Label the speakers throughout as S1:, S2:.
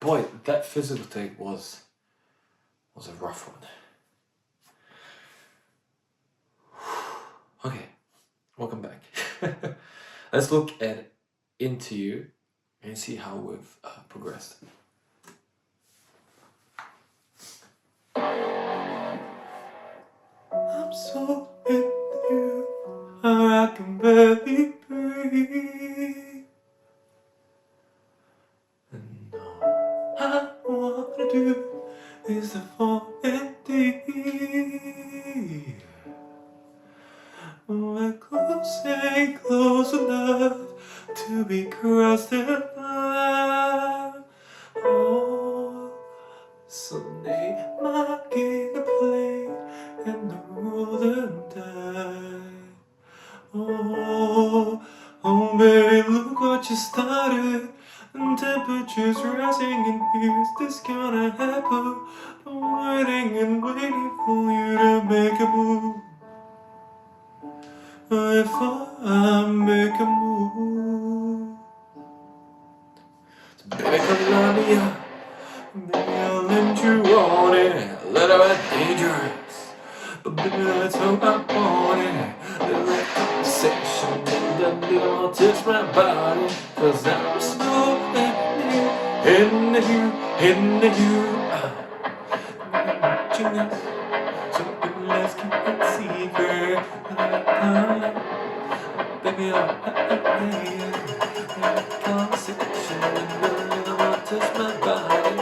S1: boy, that physical take was a rough one. Okay, welcome back. Let's look at Into You and see how we've progressed. I'm so into you, I can barely breathe. And all I wanna do is to fall in deep. We're close, ain't close enough to be crossed in love. Oh, someday my game to play and the rolling die. Oh, oh baby, look what you started. And temperatures rising and here's this gonna happen. I'm waiting and waiting for you to make a move. If I make a move, so baby, come love me up. Baby, I'll lend you on it. Let her be dangerous, but baby, that's how I want it. Let that conversation and that little touch my body, 'cause I'm so into you, into you. Watching us, so baby, let's keep it secret. Baby, I'll conversation and the little touch my body.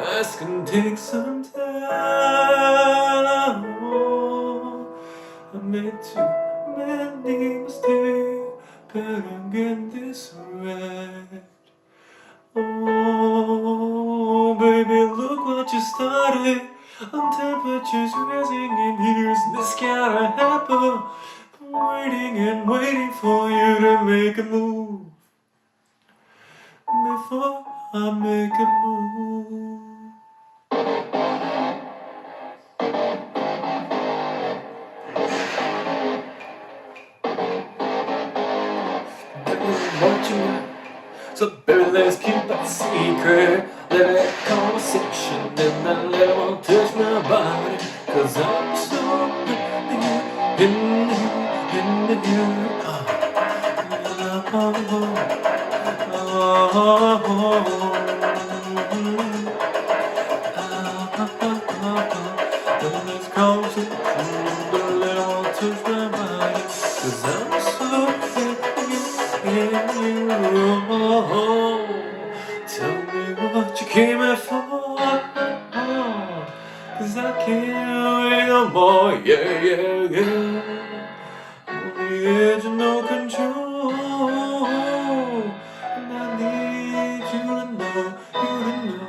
S1: This can take some time. I made too many mistakes, better get this right. Oh, baby, look what you started. And temperatures rising and here's this gotta happen. I'm waiting and waiting for you to make a move. Before I make a move. Watching you. So baby, let's keep that secret. Let that conversation and that little touch my body, 'cause I'm so into you. Let's conversation and that little touch my body, 'cause I'm so tell me what you came here for, 'cause I can't wait no more, yeah, yeah, yeah. On the edge of no control, and I need you to know, you to know.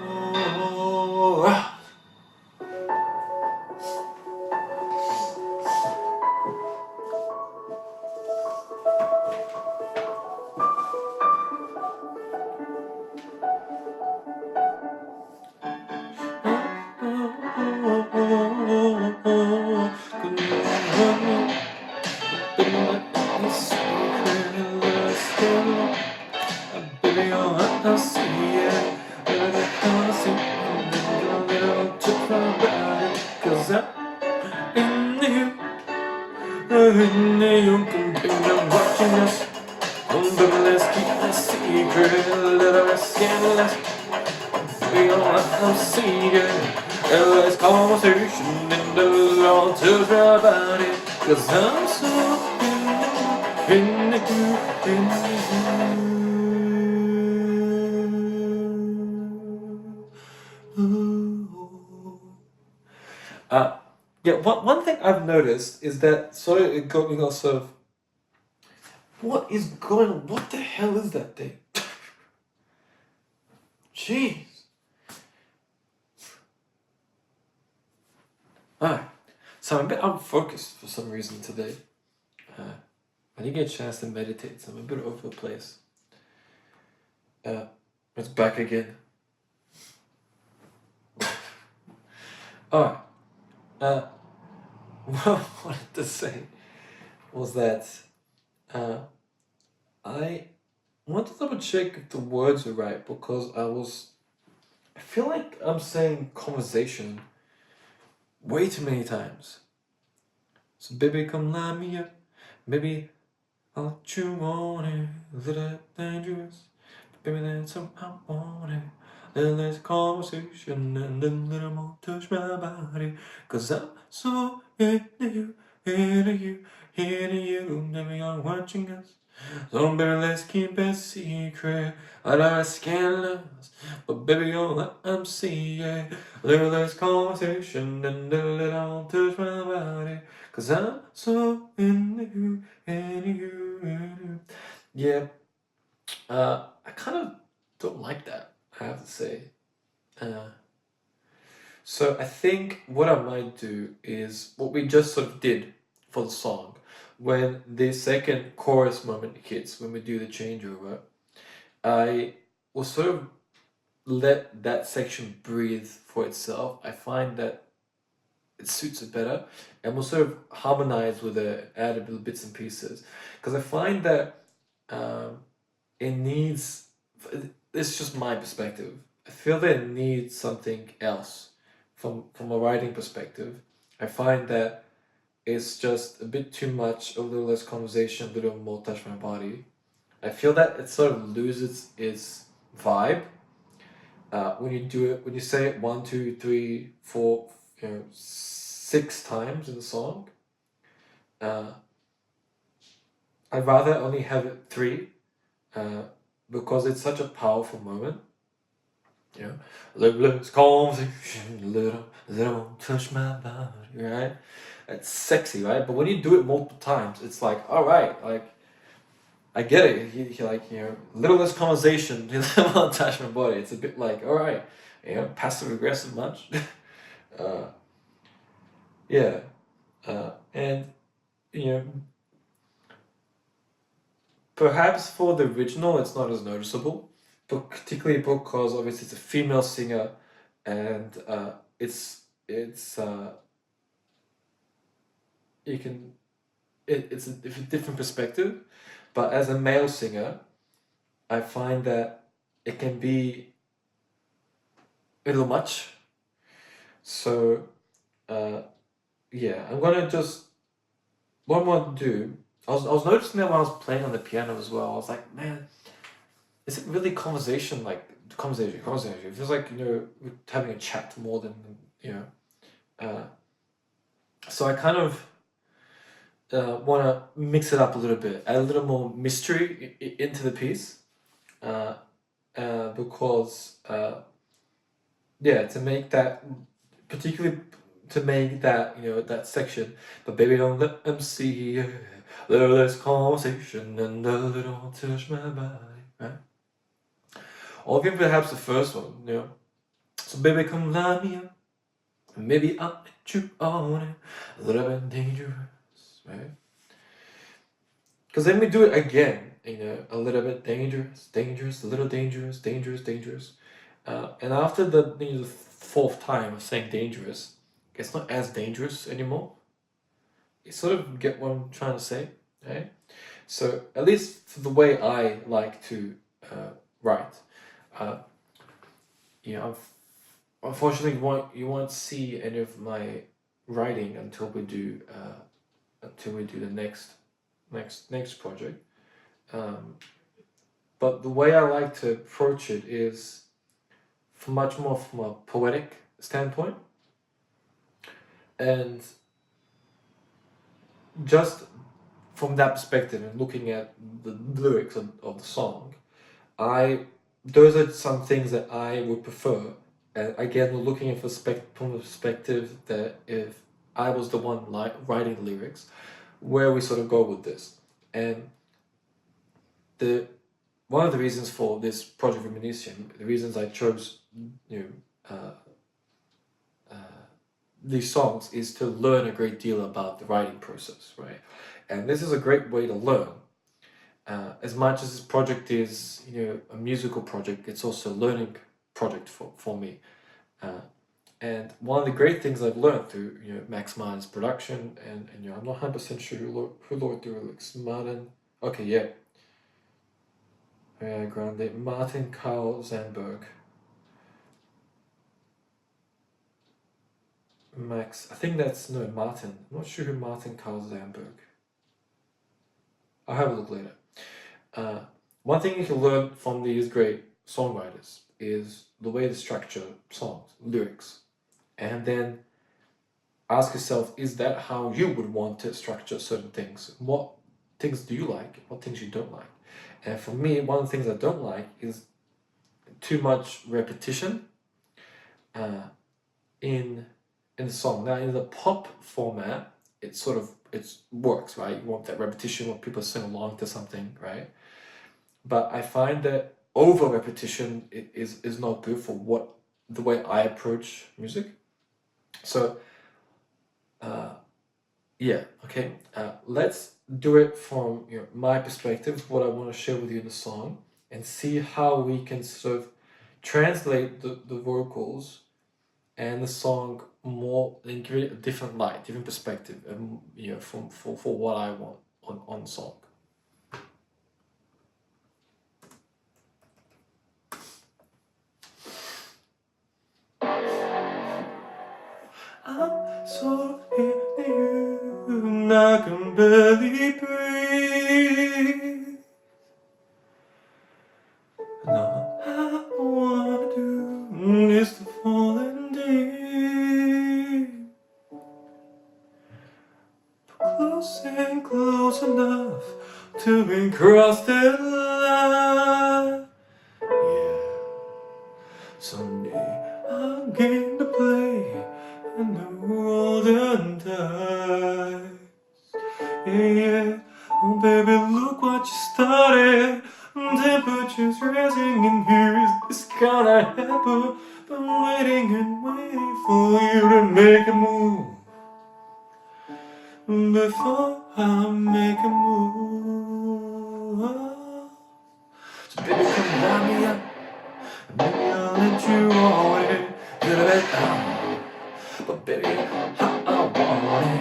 S1: Baby, I'll see it. I'll see it. Took my body, 'cause I'm into you. You can be watching us. Baby, let's keep the secret. Let us scandalous. Baby, I'll see it. Let's conversation and the Lord touch my body, 'cause I'm so into you, into you. Yeah, one thing I've noticed is that sort of it got me all sort of, what is going on? What the hell is that thing? Jeez. Alright, so I'm a bit unfocused for some reason today. I didn't get a chance to meditate, so I'm a bit over the place. It's back again. Alright. What I wanted to say was that I want to double check if the words are right, because I feel like I'm saying conversation way too many times. So baby, come line me up. Maybe I'll let you want it. A little dangerous. Baby, that's what I want it. Little less conversation and a little more touch my body. Cause I'm so into you, into you, into you. Baby, I'm watching us. So baby, let's keep it secret. I know it's scandalous, but baby, you'll let them see it. A little less conversation and a little touch my body. Cause I'm so into you, into you, into you. Yeah, I kind of don't like that, I have to say. Uh, so I think what I might do is what we just sort of did for the song. When the second chorus moment hits, when we do the changeover, I will sort of let that section breathe for itself. I find that it suits it better, and we'll sort of harmonize with it, add a little bits and pieces. Because I find that it needs, it's just my perspective. I feel that it needs something else from a writing perspective. I find that it's just a bit too much, a little less conversation, a little more touch my body. I feel that it sort of loses its vibe when you do it, when you say it 1, 2, 3, 4, 6 times in the song. I'd rather only have it 3 because it's such a powerful moment. You know, little less conversation, little touch my body, right? It's sexy, right? But when you do it multiple times, it's like, all right, like I get it. He like, little less conversation, little touch my body. It's a bit like, all right, passive aggressive much. uh, yeah, and you know, perhaps for the original, it's not as noticeable, but particularly because obviously it's a female singer, and it's you can it's a different perspective. But as a male singer, I find that it can be a little much. So yeah, I'm gonna just what I'm gonna do. I was noticing that when I was playing on the piano as well. I was like, man, is it really conversation? Like conversation. It feels like we're having a chat more than you know. Uh, so I kind of want to mix it up a little bit, add a little more mystery into the piece, because yeah, to make that particularly to make that that section, but baby don't let them see you. Little less conversation and a little touch my body, right? Or even perhaps the first one, So baby come line me up, maybe I'll let you on it. A little bit dangerous, right? Because then we do it again, a little bit dangerous, a little dangerous. And after the fourth time of saying dangerous, it's not as dangerous anymore. You sort of get what I'm trying to say, right? So at least for the way I like to write, uh, unfortunately you won't see any of my writing until we do the next project. But the way I like to approach it is much more from a poetic standpoint, and just from that perspective and looking at the lyrics of the song, those are some things that I would prefer. And again, we're looking at from a perspective that if I was the one writing lyrics, where we sort of go with this. And one of the reasons for this project Viminacium, the reasons I chose these songs is to learn a great deal about the writing process, right? And this is a great way to learn. As much as this project is, a musical project, it's also a learning project for me. And one of the great things I've learned through Max Martin's production, and I'm not 100% sure who wrote the lyrics. Martin, okay, yeah. Grande, Martin Carl Zandberg. Max, I think that's, no, Martin. I'm not sure who Martin Carl Zandberg. I'll have a look later. One thing you can learn from these great songwriters is the way to structure songs, lyrics. And then ask yourself, is that how you would want to structure certain things? What things do you like? What things you don't like? And for me, one of the things I don't like is too much repetition in the song. Now, in the pop format, it works, right? You want that repetition when people sing along to something, right? But I find that over repetition is not good for the way I approach music. So, let's do it from my perspective, what I want to share with you in the song, and see how we can sort of translate the vocals and the song more and give it a different light, different perspective, for what I want on the song. I'm so into you, I can barely breathe. And all I wanna do is to fall in deep. Close and close enough to be crossed the line. Yeah, someday I'm going to play and the golden tides. Yeah, oh baby, look what you started. Temperatures rising and here is this gonna happen. Been waiting and waiting for you to make a move. Before I make a move. So baby, come line me up. Maybe I'll let you away. Little bit down. But baby, I want it.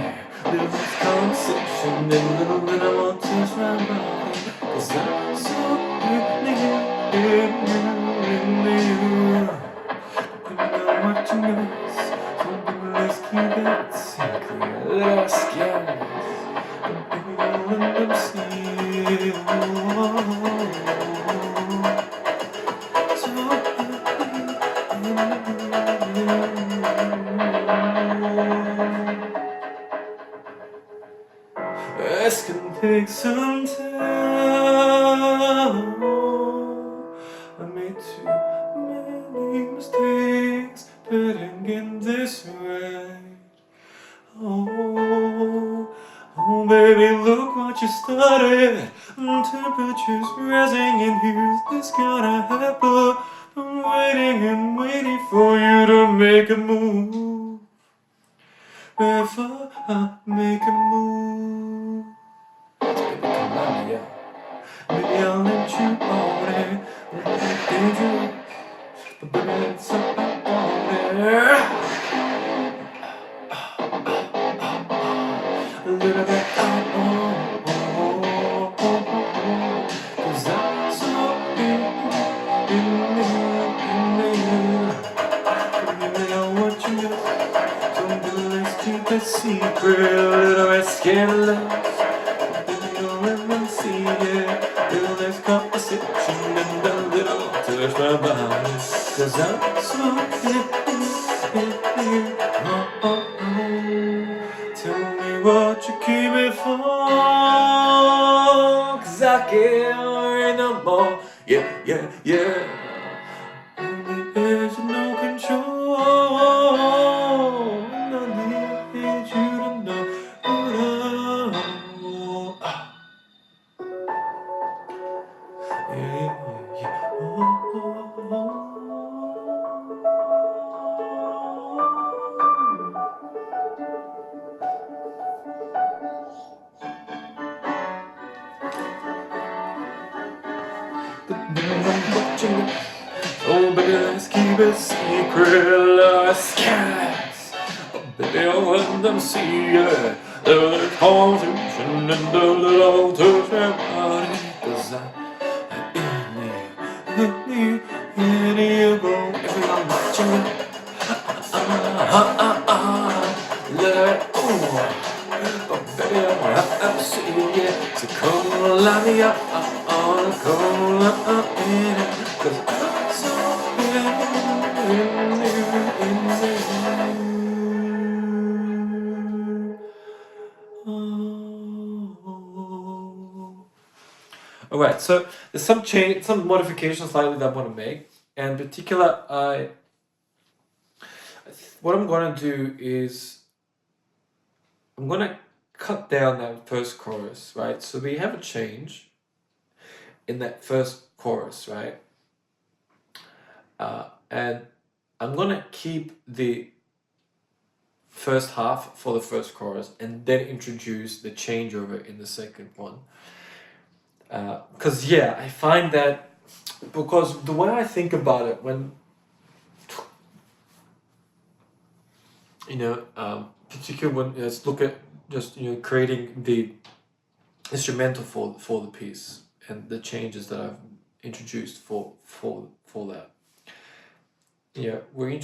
S1: Little bit conversation and a little bit I want to touch my body. 'Cause I'm so into you. You know what you know. So baby, let's keep it secret. Let's get it. But baby, I'll let them see. This can take some time. I made too many mistakes, but I'm getting this right. Oh, baby, look what you started. Temperatures rising, and here's this gonna happen. I'm waiting and waiting for you to make a move. Before I make a move. Baby, come on, yeah. Maybe I'll let you on it. It's dangerous, but baby, it's so on it. A little bit cause I'm so in you. You know what you know. Don't do let's keep a secret. A little bit scandalous. Baby, you'll let them see it. Little less conversation and a little touch my body. 'Cause I'm so in you. Tell me what you keep it for. 'Cause I can't wait no more. Yeah. Only there's no control. And I need you to know. But then I'm watching it. Oh baby, let's keep it secret, let's scandalous. Oh baby, I'll let them see it. There's confusion in the little touch and body. 'Cause in you go, every I'm watching you. Let it, oh baby, I'm see it. So come light me up, come let in it. 'Cause I'm so Alright, so there's some change, some modifications slightly that I want to make. And in particular, what I'm gonna do is I'm gonna cut down that first chorus, right? So we have a change in that first chorus, right? And I'm gonna keep the first half for the first chorus and then introduce the changeover in the second one. Because yeah, I find that because the way I think about it, when particularly when let's look at just creating the instrumental for the piece and the changes that I've introduced for that. Yeah, we're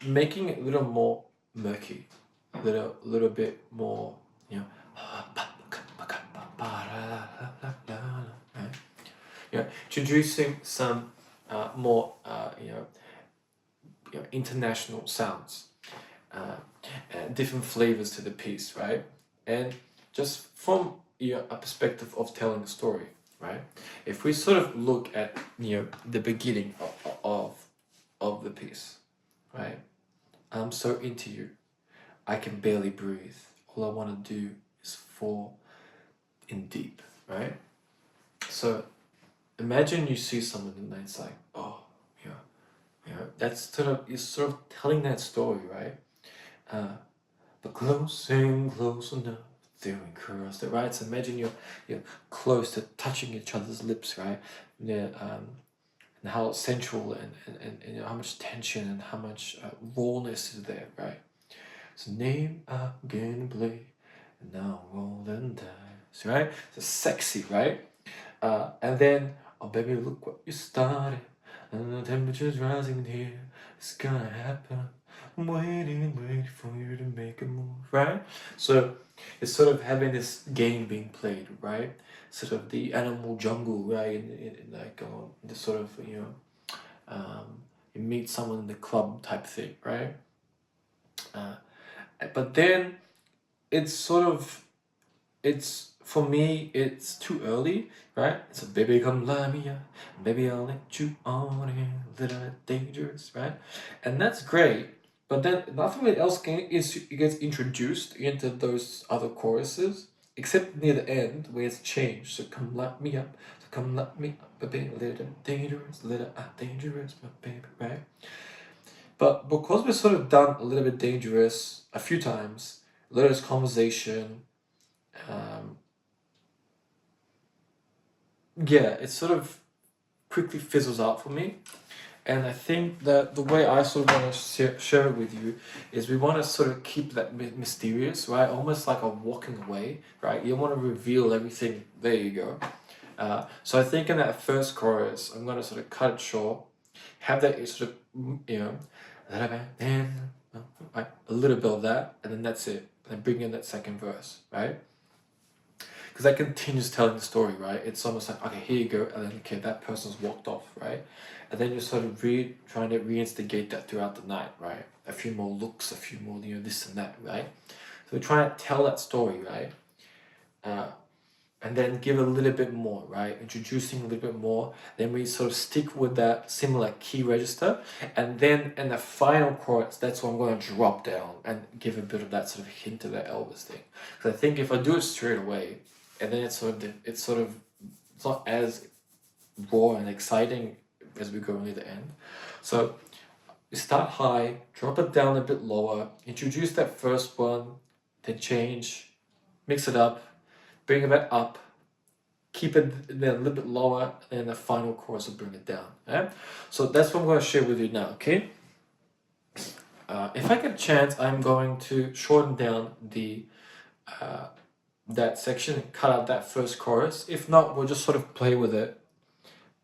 S1: making it a little more murky, a little bit more, right? Introducing some more international sounds, different flavors to the piece, right? And just from a perspective of telling a story, right? If we sort of look at the beginning of the piece, right? I'm so into you, I can barely breathe. All I want to do is fall in deep, right? So imagine you see someone and it's like, oh, that's you're sort of telling that story, right? But close and close enough, doing across the right. So imagine you're close to touching each other's lips, right? Yeah, and how sensual and how much tension and how much rawness is there, right? So name again, play, and now roll and dice, right? So sexy, right? And then, oh baby, look what you started, and the temperature's rising here. It's gonna happen. I'm waiting for you to make a move, right? So it's sort of having this game being played, right? Sort of the animal jungle, right? In like this sort of you meet someone in the club type thing, right? But then it's for me, it's too early, right? So baby, come lie me up, baby, I'll let you on in, a little bit dangerous, right? And that's great, but then nothing really else gets introduced into those other choruses, except near the end where it's changed. So come light me up, so come light me up, baby, a little dangerous, a little dangerous, my baby, right? But because we've sort of done a little bit dangerous a few times, a little bit conversation, it sort of quickly fizzles out for me. And I think that the way I sort of want to share it with you is we want to sort of keep that mysterious, right? Almost like a walking away, right? You want to reveal everything. There you go. So I think in that first chorus, I'm going to sort of cut it short, have that sort of, a little bit of that, and then that's it. And then bring in that second verse, right? Because that continues telling the story, right? It's almost like, okay, here you go, and then, okay, that person's walked off, right? And then you're sort of trying to reinstigate that throughout the night, right? A few more looks, a few more, this and that, right? So we're trying to tell that story, right? And then give a little bit more, right? Introducing a little bit more. Then we sort of stick with that similar key register. And then in the final chorus, that's when I'm going to drop down and give a bit of that sort of hint of that Elvis thing. Because I think if I do it straight away, and then it's not as raw and exciting as we go near the end. So we start high, drop it down a bit lower, introduce that first one, then change, mix it up, bring it back up, keep it then a little bit lower, and the final chorus will bring it down. Okay? So that's what I'm going to share with you now. Okay. If I get a chance, I'm going to shorten down the that section and cut out that first chorus. If not, we'll just sort of play with it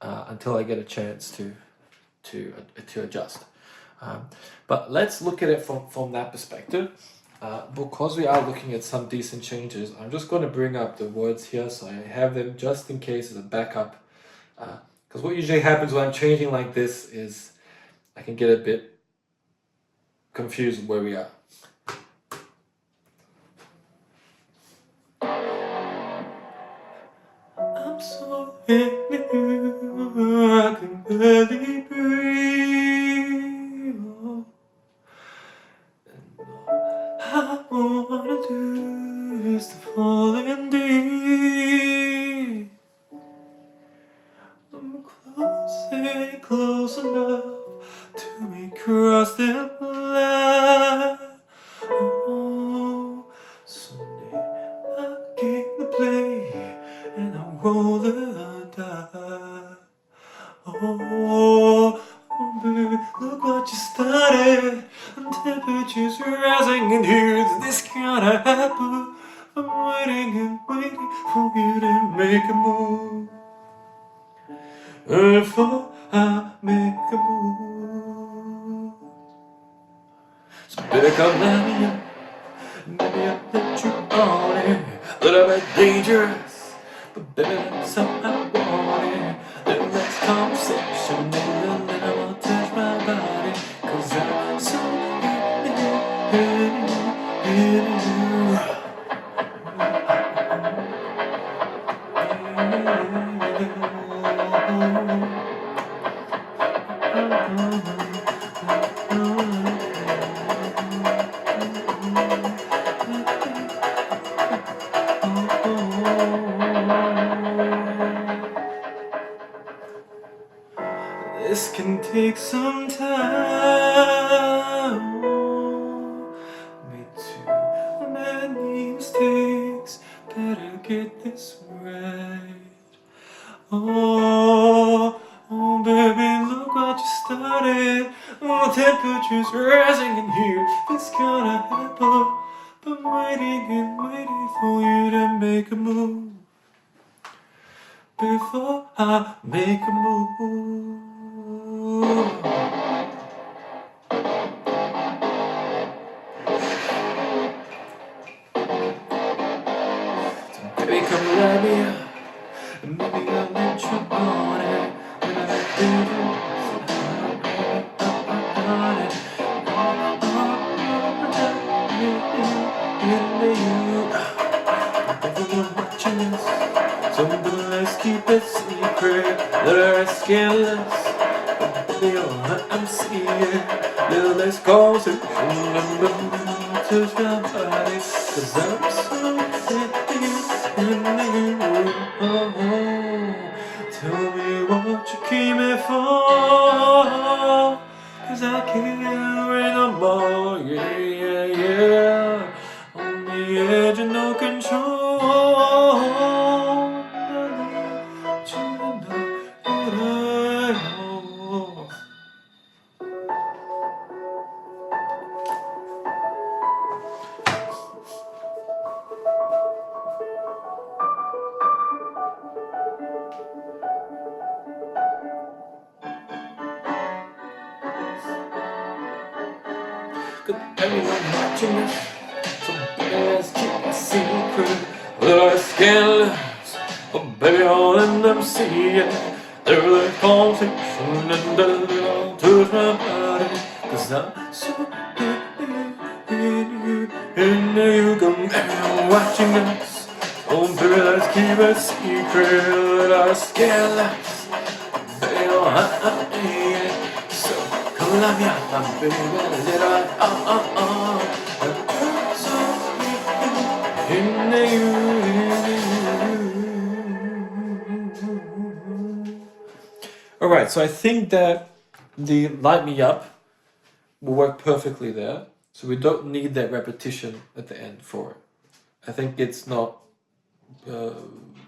S1: until I get a chance to adjust. But let's look at it from that perspective. Because we are looking at some decent changes, I'm just going to bring up the words here so I have them just in case as a backup. Because what usually happens when I'm changing like this is I can get a bit confused where we are. I'm so into you, I can barely breathe. And all I wanna do is to fall in deep. I'm close enough to me cross the line. Oh, someday I'll get the play and I'll roll the die. Oh, baby, look what you started. And temperature's rising in here. Is this gonna happen? I'm waiting and waiting for you to make a move. Before I make a move. So baby, come let me up. Maybe I'll let you on it. A little bit dangerous, but baby, that's how I want it. The next conversation, maybe a little will touch my body. Cause I'm so in you. This can take some time. Made too many mistakes. Better get this right. Oh, baby, look what you started. Oh, temperature's rising in here. It's gonna happen. But waiting and waiting for you to make a move. Before I make a move. So baby, come let me up. And maybe I'll let you on it. When I do so let's keep it secret. Let her scandalous. Baby, I'm seeing little less conversation and touch my body. Cause I'm so in you. Oh, tell me what you came here for. Cause I can't wait no more. Yeah. On the edge of no control. Cause everyone watching us, so baby, let's keep it secret. Little scandalous, oh baby, all in them see it. There's a conversation and they'll touch my body. Cause I'm so in you. Come everyone watching us, oh baby, let's keep it secret. Little scandalous, baby, all in it. So come love me, I'm baby, little Alright, so I think that the light me up will work perfectly there. So we don't need that repetition at the end for it. I think it's not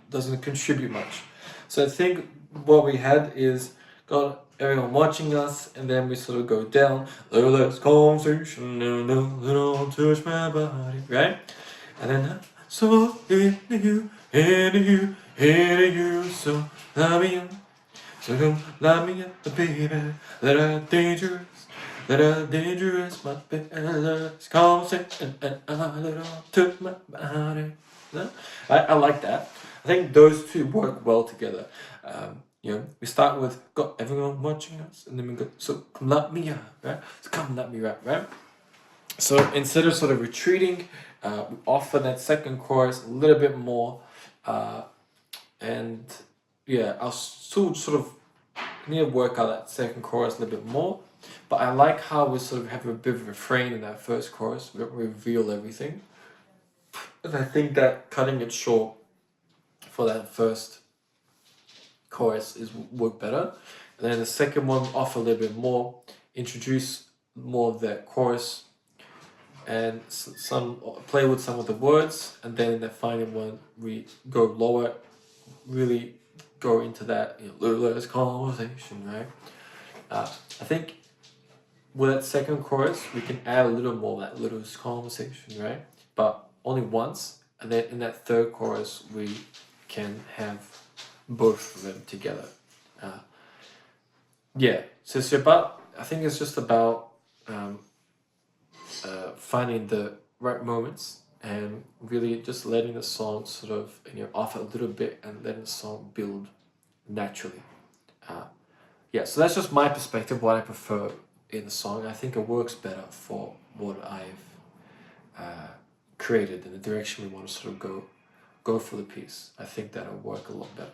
S1: doesn't contribute much. So I think what we had is got everyone watching us, and then we sort of go down. Let's conversation, don't touch my body, right? And then so into you, so let me in. So come let me at the baby, that are dangerous, my baby. Let's conversation, and I don't touch my body. No? I like that. I think those two work well together. We start with got everyone watching us, and then we go, so come let me out, right? So come let me rap, right? So instead of sort of retreating, we offer that second chorus a little bit more, and yeah, I'll still sort of need to work out that second chorus a little bit more. But I like how we sort of have a bit of a refrain in that first chorus. We don't reveal everything, and I think that cutting it short for that first chorus is work better. And then the second one, offer a little bit more, introduce more of that chorus, and some play with some of the words, and then in the final one we go lower, really go into that little conversation, right? I think with that second chorus we can add a little more of that little conversation, right? But only once, and then in that third chorus we can have both of them together. So it's about, I think it's just about finding the right moments and really just letting the song sort of off a little bit and letting the song build naturally. So that's just my perspective, what I prefer in the song. I think it works better for what I've created and the direction we want to sort of go for the piece. I think that'll work a lot better.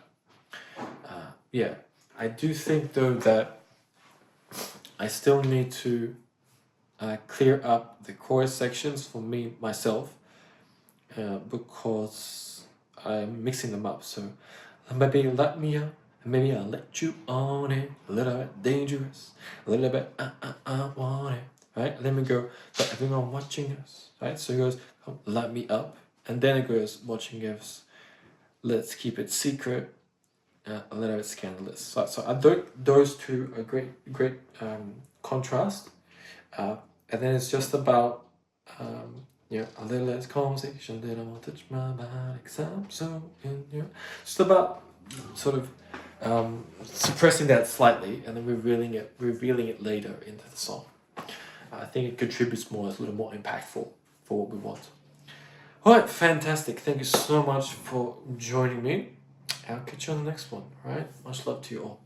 S1: I do think though that I still need to clear up the chorus sections for myself, because I'm mixing them up. So maybe let me up, and maybe I'll let you on it. A little bit dangerous, a little bit I want it, right? And then we go, but everyone watching us, right? So it goes, oh, let me up, and then it goes, watching us, let's keep it secret, a little bit scandalous. So I think those two are great contrast. And then it's just about a little less conversation, then I won't touch my body, 'cause I'm so in you. Just about sort of suppressing that slightly and then revealing it later into the song. I think it contributes more, it's a little more impactful for what we want. Alright, fantastic. Thank you so much for joining me. I'll catch you on the next one, right? Much love to you all.